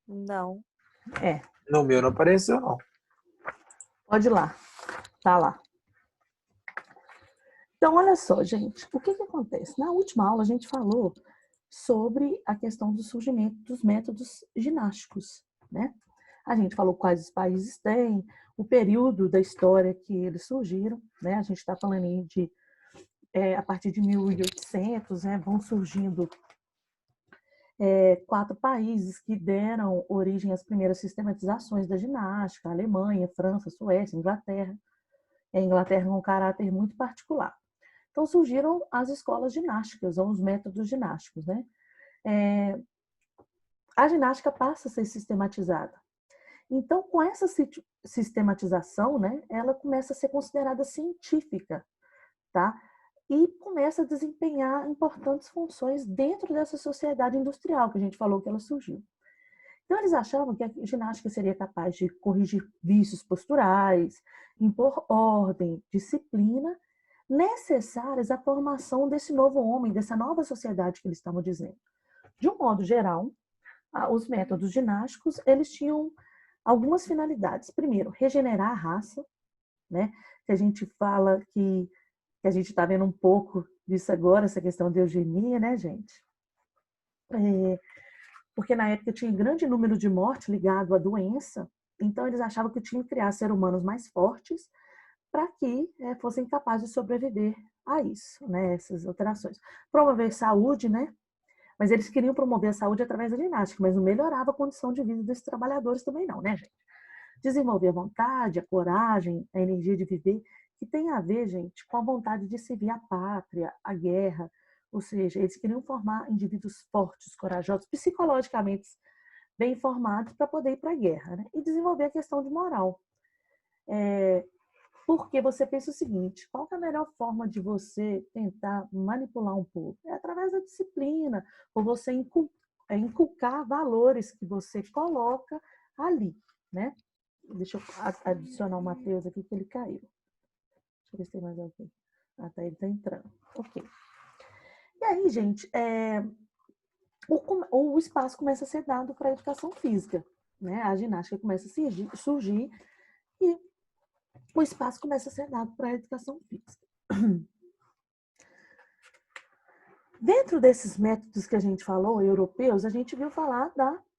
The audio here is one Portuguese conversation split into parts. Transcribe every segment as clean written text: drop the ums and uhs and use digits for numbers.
Não. É, No meu não apareceu, não. pode ir lá. Tá lá. Então, olha só, gente. O que acontece? Na última aula, a gente falou sobre a questão do surgimento dos métodos ginásticos, né? A gente falou quais os países têm, o período da história que eles surgiram, né? A gente está falando aí de, a partir de 1800, né? Vão surgindo 4 países que deram origem às primeiras sistematizações da ginástica: Alemanha, França, Suécia, Inglaterra. A Inglaterra com um caráter muito particular. Então surgiram as escolas ginásticas, ou os métodos ginásticos, né? A ginástica passa a ser sistematizada. Então, com essa sistematização, né, ela começa a ser considerada científica, tá? E começa a desempenhar importantes funções dentro dessa sociedade industrial que a gente falou que ela surgiu. Então, eles achavam que a ginástica seria capaz de corrigir vícios posturais, impor ordem, disciplina, necessárias à formação desse novo homem, dessa nova sociedade que eles estavam dizendo. De um modo geral, os métodos ginásticos, eles tinham algumas finalidades. Primeiro, regenerar a raça, né? Que a gente fala que a gente está vendo um pouco disso agora, essa questão de eugenia, né, gente? Porque na época tinha grande número de mortes ligado à doença, então eles achavam que tinham que criar seres humanos mais fortes para que fossem capazes de sobreviver a isso, né, essas alterações. Promover saúde, né? Mas eles queriam promover a saúde através da ginástica, mas não melhorava a condição de vida desses trabalhadores também não, né, gente? Desenvolver a vontade, a coragem, a energia de viver, que tem a ver, gente, com a vontade de servir a pátria, a guerra. Ou seja, eles queriam formar indivíduos fortes, corajosos, psicologicamente bem formados para poder ir para a guerra, né? E desenvolver a questão de moral. Porque você pensa o seguinte: qual é a melhor forma de você tentar manipular um povo? É através da disciplina, ou você inculcar valores que você coloca ali, né? Deixa eu adicionar o Matheus aqui, que ele caiu. Deixa eu ver se tem mais alguém. Ah, tá, ele tá entrando. Ok. E aí, gente, o espaço começa a ser dado para a educação física, né? A ginástica começa a surgir e o espaço começa a ser dado para a educação física. Dentro desses métodos que a gente falou, europeus, a gente viu falar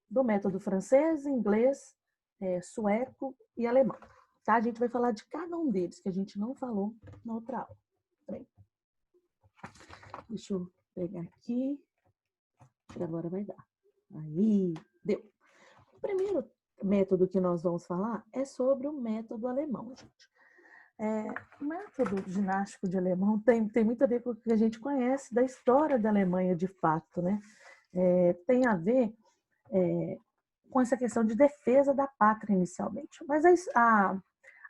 do método francês, inglês, sueco e alemão. Tá? A gente vai falar de cada um deles, que a gente não falou na outra aula. Peraí. Deixa eu pegar aqui, que agora vai dar. Aí, deu. O primeiro método que nós vamos falar é sobre o método alemão, gente. O método ginástico de alemão tem muito a ver com o que a gente conhece da história da Alemanha, de fato, né? Tem a ver com essa questão de defesa da pátria inicialmente. Mas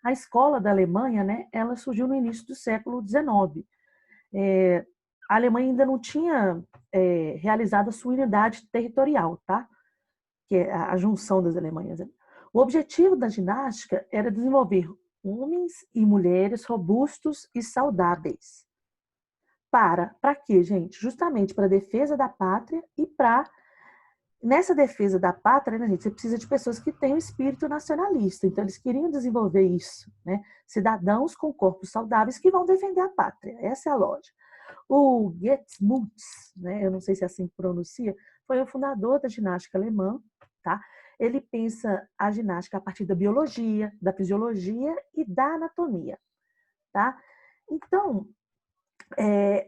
a escola da Alemanha, né, ela surgiu no início do século XIX. A Alemanha ainda não tinha realizado a sua unidade territorial, tá? Que é a junção das Alemanhas. O objetivo da ginástica era desenvolver homens e mulheres robustos e saudáveis. Para quê, gente? Justamente para a defesa da pátria e nessa defesa da pátria, né, gente, você precisa de pessoas que tenham espírito nacionalista. Então, eles queriam desenvolver isso, né? Cidadãos com corpos saudáveis que vão defender a pátria. Essa é a lógica. O Geertruida, né, eu não sei se é assim que pronuncia, foi o fundador da ginástica alemã, tá? Ele pensa a ginástica a partir da biologia, da fisiologia e da anatomia, tá? Então,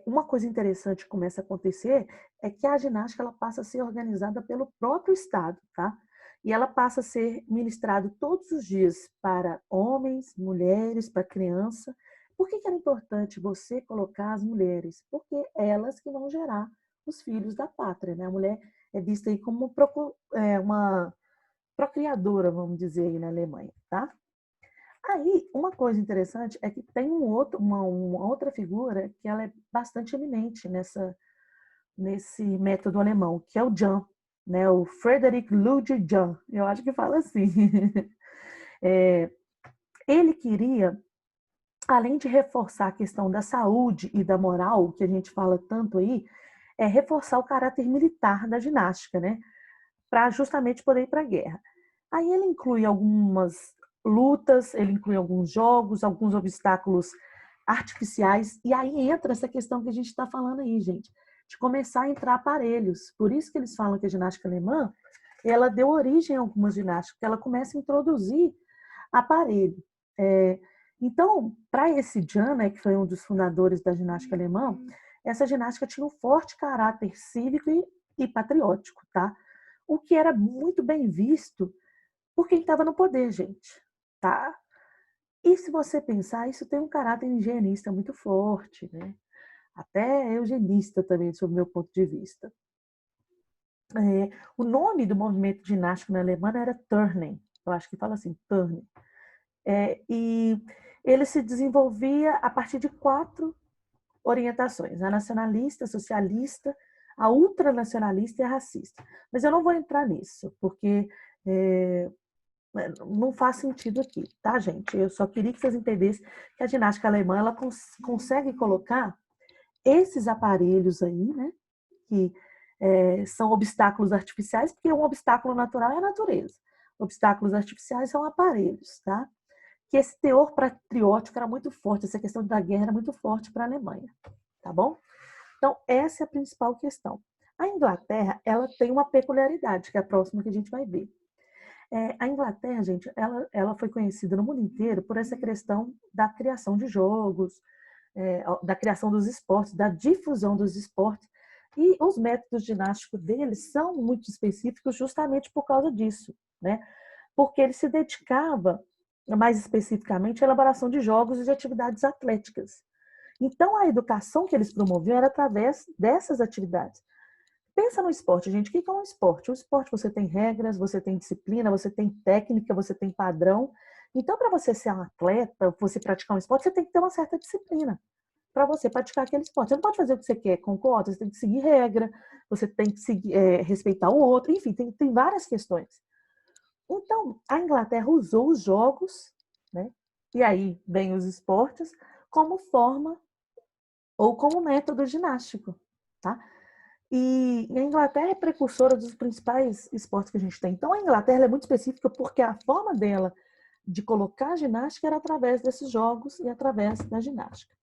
uma coisa interessante que começa a acontecer é que a ginástica ela passa a ser organizada pelo próprio Estado, tá? E ela passa a ser ministrada todos os dias para homens, mulheres, para criança. Por que era importante você colocar as mulheres? Porque elas que vão gerar os filhos da pátria, né? A mulher é vista aí como uma procriadora, vamos dizer, aí na Alemanha, tá? Aí, uma coisa interessante é que tem uma outra figura que ela é bastante eminente nesse método alemão, que é o Jahn, né? O Frederick Ludwig Jahn, eu acho que fala assim. Ele queria, além de reforçar a questão da saúde e da moral, que a gente fala tanto aí, reforçar o caráter militar da ginástica, né? para justamente poder ir para a guerra. Aí ele inclui algumas lutas, ele inclui alguns jogos, alguns obstáculos artificiais, e aí entra essa questão que a gente está falando aí, gente, de começar a entrar aparelhos. Por isso que eles falam que a ginástica alemã, ela deu origem a algumas ginásticas, ela começa a introduzir aparelho. Então, para esse Jan, né, que foi um dos fundadores da ginástica alemã, essa ginástica tinha um forte caráter cívico e patriótico, tá? O que era muito bem visto por quem estava no poder, gente, tá? E se você pensar, isso tem um caráter higienista muito forte, né? Até eugenista também, sob o meu ponto de vista. O nome do movimento ginástico na Alemanha era Turnen, eu acho que fala assim, Turnen. E ele se desenvolvia a partir de 4 orientações: a nacionalista, a socialista, a ultranacionalista e a racista. Mas eu não vou entrar nisso, porque não faz sentido aqui, tá, gente? Eu só queria que vocês entendessem que a ginástica alemã ela consegue colocar esses aparelhos aí, né, que são obstáculos artificiais, porque um obstáculo natural é a natureza. Obstáculos artificiais são aparelhos, tá? Que esse teor patriótico era muito forte, essa questão da guerra era muito forte para a Alemanha, tá bom? Então, essa é a principal questão. A Inglaterra, ela tem uma peculiaridade, que é a próxima que a gente vai ver. A Inglaterra, gente, ela foi conhecida no mundo inteiro por essa questão da criação de jogos, da criação dos esportes, da difusão dos esportes, e os métodos ginásticos deles são muito específicos justamente por causa disso, né? Porque ele se dedicava, mais especificamente, à elaboração de jogos e de atividades atléticas. Então, a educação que eles promoviam era através dessas atividades. Pensa no esporte, gente. O que é um esporte? O esporte você tem regras, você tem disciplina, você tem técnica, você tem padrão. Então, para você ser um atleta, você praticar um esporte, você tem que ter uma certa disciplina para você praticar aquele esporte. Você não pode fazer o que você quer, concorda? Você tem que seguir regra, você tem que seguir, respeitar o outro, enfim, tem várias questões. Então, a Inglaterra usou os jogos, né? E aí vem os esportes, como forma ou como método ginástico, tá? E a Inglaterra é precursora dos principais esportes que a gente tem. Então, a Inglaterra é muito específica porque a forma dela de colocar a ginástica era através desses jogos e através da ginástica.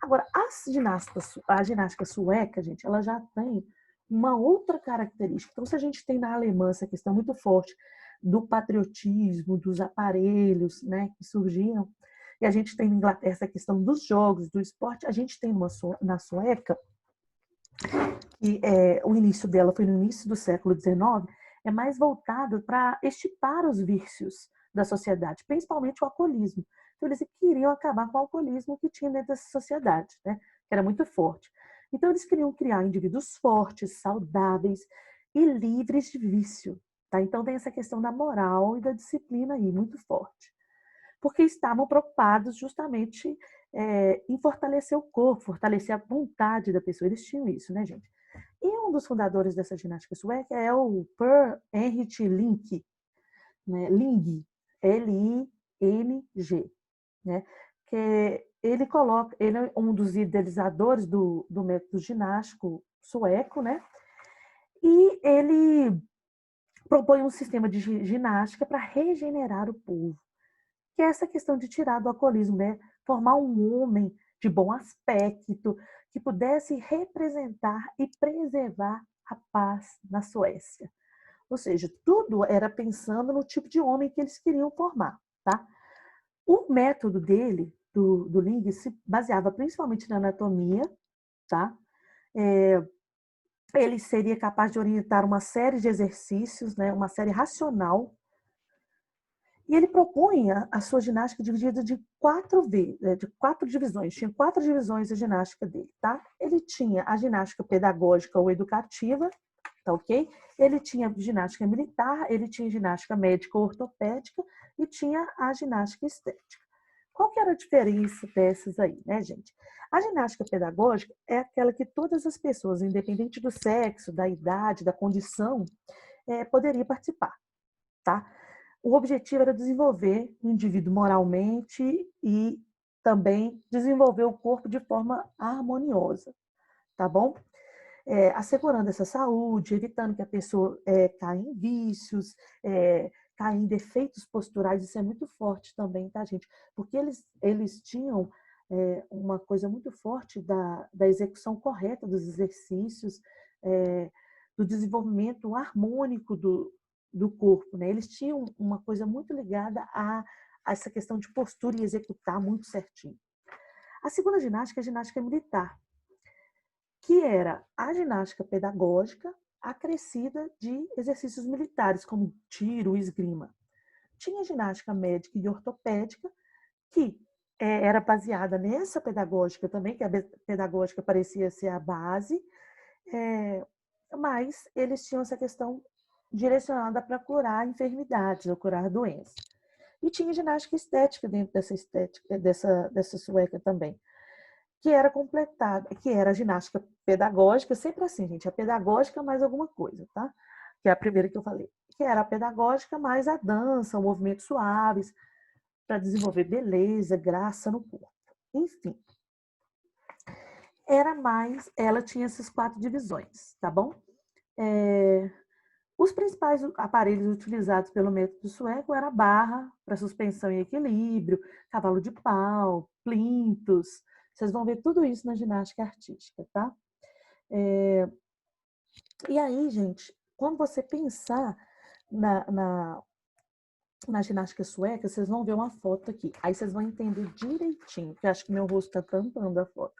Agora, a ginástica sueca, gente, ela já tem uma outra característica. Então, se a gente tem na Alemanha essa questão muito forte do patriotismo, dos aparelhos, né, que surgiram, e a gente tem na Inglaterra essa questão dos jogos, do esporte, a gente tem na sueca, que o início dela foi no início do século XIX, é mais voltado para extirpar os vícios da sociedade, principalmente o alcoolismo. Então, eles queriam acabar com o alcoolismo que tinha dentro dessa sociedade, né? Que era muito forte. Então, eles queriam criar indivíduos fortes, saudáveis e livres de vício. Tá? Então, tem essa questão da moral e da disciplina aí, muito forte. Porque estavam preocupados justamente em fortalecer o corpo, fortalecer a vontade da pessoa. Eles tinham isso, né, gente? E um dos fundadores dessa ginástica sueca é o Per-Henrik Link, né? Ling, L-I-N-G, né? Que ele é um dos idealizadores do método ginástico sueco, né? E ele propõe um sistema de ginástica para regenerar o povo, que é essa questão de tirar do alcoolismo, né? Formar um homem de bom aspecto, que pudesse representar e preservar a paz na Suécia. Ou seja, tudo era pensando no tipo de homem que eles queriam formar, tá? O método dele, do Ling, se baseava principalmente na anatomia, tá? Ele seria capaz de orientar uma série de exercícios, né? Uma série racional. E ele propunha a sua ginástica dividida de 4 divisões. Tinha 4 divisões a ginástica dele, tá? Ele tinha a ginástica pedagógica ou educativa, tá ok? Ele tinha ginástica militar, ele tinha ginástica médica ou ortopédica e tinha a ginástica estética. Qual que era a diferença dessas aí, né, gente? A ginástica pedagógica é aquela que todas as pessoas, independente do sexo, da idade, da condição, poderiam participar, tá? O objetivo era desenvolver o indivíduo moralmente e também desenvolver o corpo de forma harmoniosa, tá bom? assegurando essa saúde, evitando que a pessoa caia em vícios, caia em defeitos posturais. Isso é muito forte também, tá, gente? Porque eles tinham uma coisa muito forte da execução correta dos exercícios, do desenvolvimento harmônico do corpo, né? Eles tinham uma coisa muito ligada a essa questão de postura e executar muito certinho. A segunda ginástica é a ginástica militar, que era a ginástica pedagógica acrescida de exercícios militares, como tiro e esgrima. Tinha a ginástica médica e ortopédica, que era baseada nessa pedagógica também, que a pedagógica parecia ser a base, mas eles tinham essa questão direcionada para curar enfermidades ou curar doenças. E tinha ginástica estética dentro dessa estética, dessa sueca também, que era completada, que era a ginástica pedagógica, sempre assim, gente, a pedagógica mais alguma coisa, tá? Que é a primeira que eu falei, que era a pedagógica mais a dança, os movimentos suaves, para desenvolver beleza, graça no corpo. Enfim, ela tinha essas 4 divisões, tá bom? Os principais aparelhos utilizados pelo método sueco era a barra para suspensão e equilíbrio, cavalo de pau, plintos. Vocês vão ver tudo isso na ginástica artística, tá? E aí, gente, quando você pensar na ginástica sueca, vocês vão ver uma foto aqui. Aí vocês vão entender direitinho, porque acho que meu rosto está tampando a foto.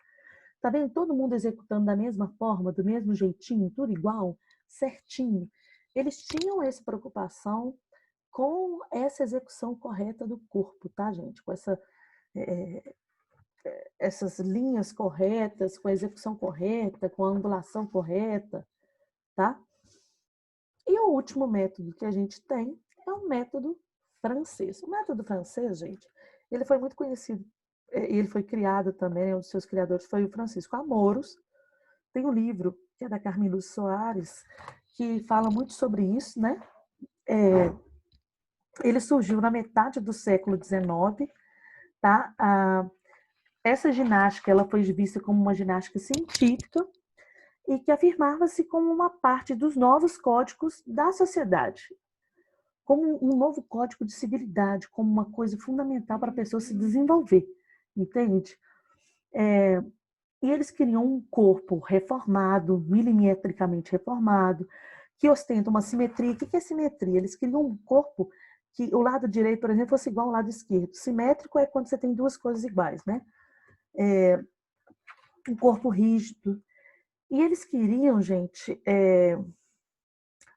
Tá vendo todo mundo executando da mesma forma, do mesmo jeitinho, tudo igual, certinho? Eles tinham essa preocupação com essa execução correta do corpo, tá, gente? Com essas linhas corretas, com a execução correta, com a angulação correta, tá? E o último método que a gente tem é o método francês. O método francês, gente, ele foi muito conhecido, ele foi criado também, um dos seus criadores foi o Francisco Amoros. Tem um livro que é da Carmen Luz Soares, que fala muito sobre isso, né? Ele surgiu na metade do século XIX, tá? Essa ginástica ela foi vista como uma ginástica científica e que afirmava-se como uma parte dos novos códigos da sociedade, como um novo código de civilidade, como uma coisa fundamental para a pessoa se desenvolver, entende? E eles queriam um corpo reformado, milimetricamente reformado, que ostenta uma simetria. O que é simetria? Eles queriam um corpo que o lado direito, por exemplo, fosse igual ao lado esquerdo. Simétrico é quando você tem duas coisas iguais, né? Um corpo rígido. E eles queriam, gente,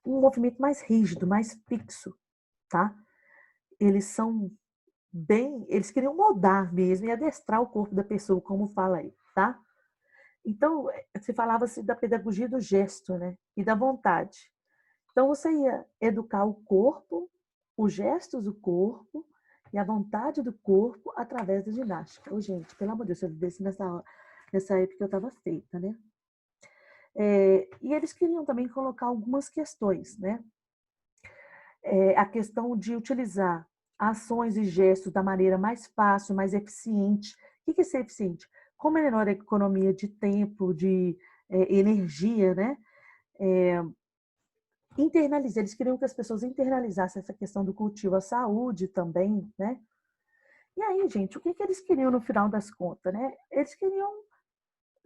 um movimento mais rígido, mais fixo, tá? Eles queriam moldar mesmo e adestrar o corpo da pessoa, como fala aí, tá? Então, se falava-se da pedagogia do gesto, né? E da vontade. Então, você ia educar o corpo, os gestos do corpo e a vontade do corpo através da ginástica. Ô, gente, pelo amor de Deus, se eu vivesse nessa época eu estava feita, né? E eles queriam também colocar algumas questões, né? A questão de utilizar ações e gestos da maneira mais fácil, mais eficiente. O que é ser eficiente? Com menor economia de tempo, de energia, né? Internalizar, eles queriam que as pessoas internalizassem essa questão do cultivo à saúde também, né? E aí, gente, o que eles queriam no final das contas, né? Eles queriam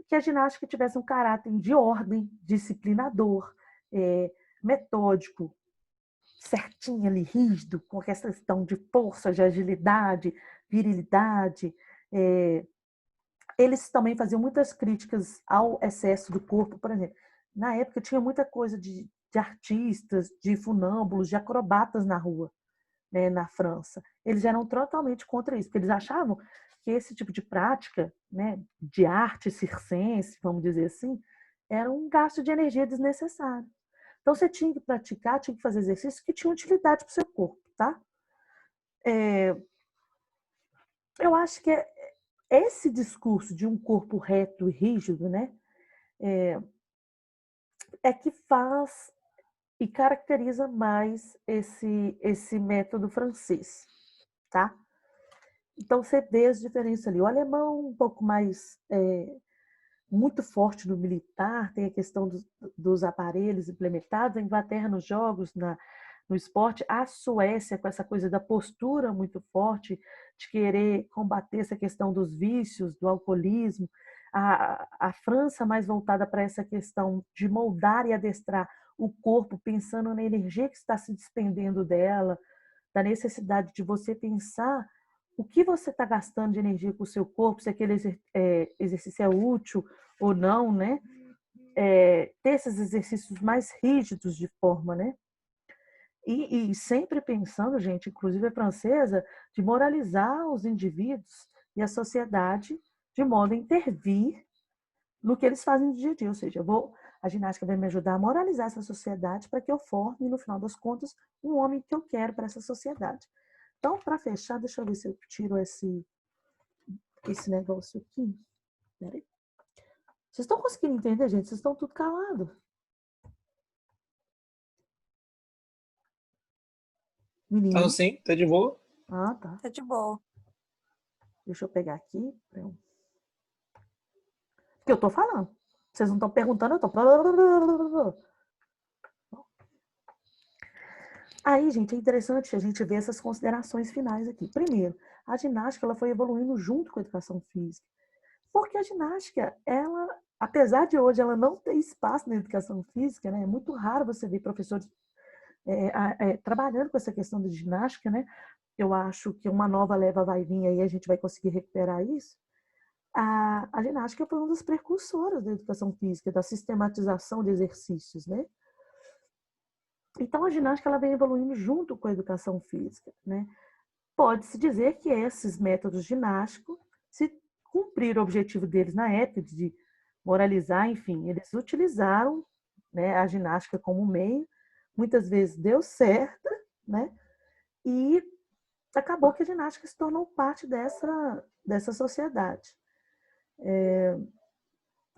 que a ginástica tivesse um caráter de ordem, disciplinador, metódico, certinho ali, rígido, com essa questão de força, de agilidade, virilidade. Eles também faziam muitas críticas ao excesso do corpo, por exemplo. Na época tinha muita coisa de artistas, de funâmbulos, de acrobatas na rua, né, na França. Eles eram totalmente contra isso, porque eles achavam que esse tipo de prática, né, de arte circense, vamos dizer assim, era um gasto de energia desnecessário. Então, você tinha que praticar, tinha que fazer exercícios que tinham utilidade para o seu corpo, tá? Eu acho que esse discurso de um corpo reto e rígido, né, que faz e caracteriza mais esse método francês, tá? Então, você vê as diferenças ali. O alemão um pouco mais muito forte no militar, tem a questão dos aparelhos implementados, a Inglaterra nos jogos, no esporte, a Suécia com essa coisa da postura muito forte, de querer combater essa questão dos vícios, do alcoolismo, a França mais voltada para essa questão de moldar e adestrar o corpo, pensando na energia que está se despendendo dela, da necessidade de você pensar o que você está gastando de energia com o seu corpo, se aquele exercício é útil ou não, né? Ter esses exercícios mais rígidos de forma, né? E sempre pensando, gente, inclusive a francesa, de moralizar os indivíduos e a sociedade de modo a intervir no que eles fazem no dia a dia. Ou seja, a ginástica vai me ajudar a moralizar essa sociedade para que eu forme, no final das contas, um homem que eu quero para essa sociedade. Então, para fechar, deixa eu ver se eu tiro esse negócio aqui. Peraí. Vocês estão conseguindo entender, gente? Vocês estão tudo calados. Menino. Então, sim, tá de boa. Ah, tá. Tá de boa. Deixa eu pegar aqui. Porque eu tô falando. Vocês não estão perguntando, eu tô... Aí, gente, é interessante a gente ver essas considerações finais aqui. Primeiro, a ginástica ela foi evoluindo junto com a educação física. Porque a ginástica, ela, apesar de hoje ela não ter espaço na educação física, né, é muito raro você ver professores trabalhando com essa questão da ginástica, né? Eu acho que uma nova leva vai vir aí, a gente vai conseguir recuperar isso. A ginástica foi uma das precursoras da educação física, da sistematização de exercícios, né? Então, a ginástica ela vem evoluindo junto com a educação física, né? Pode-se dizer que esses métodos ginásticos, se cumprir o objetivo deles na época de moralizar, enfim, eles utilizaram, né, a ginástica como meio, muitas vezes deu certo, né? E acabou que a ginástica se tornou parte dessa sociedade.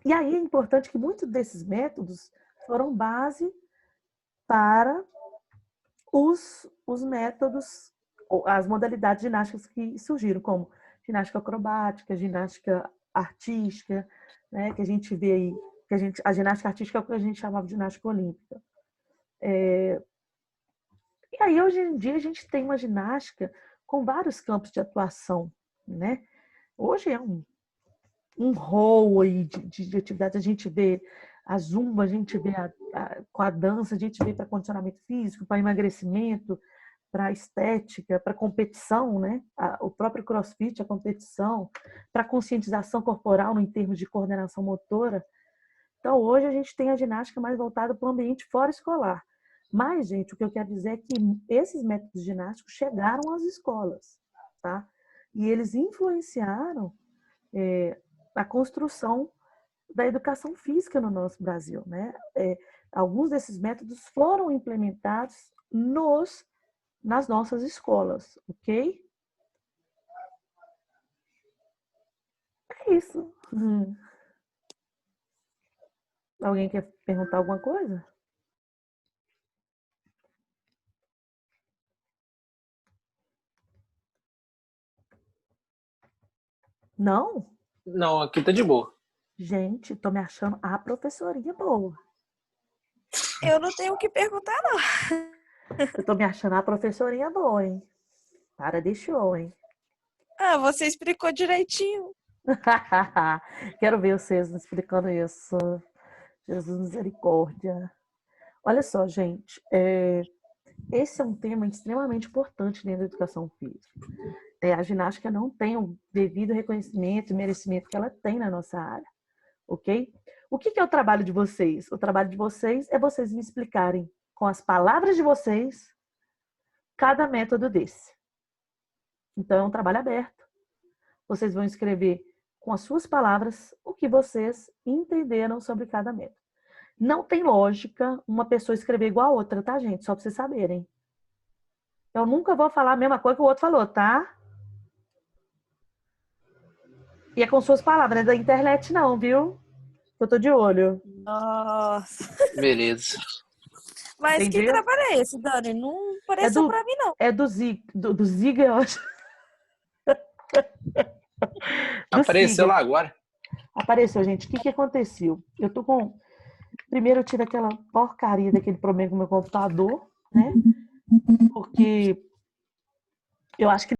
E aí é importante que muitos desses métodos foram base para os métodos, as modalidades ginásticas que surgiram, como ginástica acrobática, ginástica artística, né, que a gente vê aí, a ginástica artística é o que a gente chamava de ginástica olímpica. E aí, hoje em dia, a gente tem uma ginástica com vários campos de atuação, né? Hoje é um rol aí de atividades, a gente vê a zumba, a gente vê com a dança, a gente vê para condicionamento físico, para emagrecimento, para estética, para competição, né? O próprio crossfit, a competição, para conscientização corporal em termos de coordenação motora. Então, hoje a gente tem a ginástica mais voltada para o ambiente fora escolar. Mas, gente, o que eu quero dizer é que esses métodos ginásticos chegaram às escolas, tá? E eles influenciaram a construção da educação física no nosso Brasil, né? Alguns desses métodos foram implementados nas nossas escolas, ok? É isso. Alguém quer perguntar alguma coisa? Não? Não, aqui tá de boa. Gente, tô me achando a professorinha boa. Eu não tenho o que perguntar, não. Eu tô me achando a professorinha boa, hein? Para de show, hein? Ah, você explicou direitinho. Quero ver vocês explicando isso. Jesus misericórdia. Olha só, gente. Esse é um tema extremamente importante dentro da educação física. A ginástica não tem o devido reconhecimento e merecimento que ela tem na nossa área. Ok? O que é o trabalho de vocês? O trabalho de vocês é vocês me explicarem com as palavras de vocês cada método desse. Então, é um trabalho aberto. Vocês vão escrever com as suas palavras o que vocês entenderam sobre cada método. Não tem lógica uma pessoa escrever igual a outra, tá, gente? Só para vocês saberem. Eu nunca vou falar a mesma coisa que o outro falou, tá? E é com suas palavras, não é da internet não, viu? Eu tô de olho. Nossa. Beleza. Mas Entendeu? que trabalho é esse, Dani? Não pareceu pra mim, não. É do Ziga, eu acho. Apareceu lá agora. Apareceu, gente. O que aconteceu? Eu tô com... Primeiro eu tive aquela porcaria daquele problema com o meu computador, né? Porque eu acho que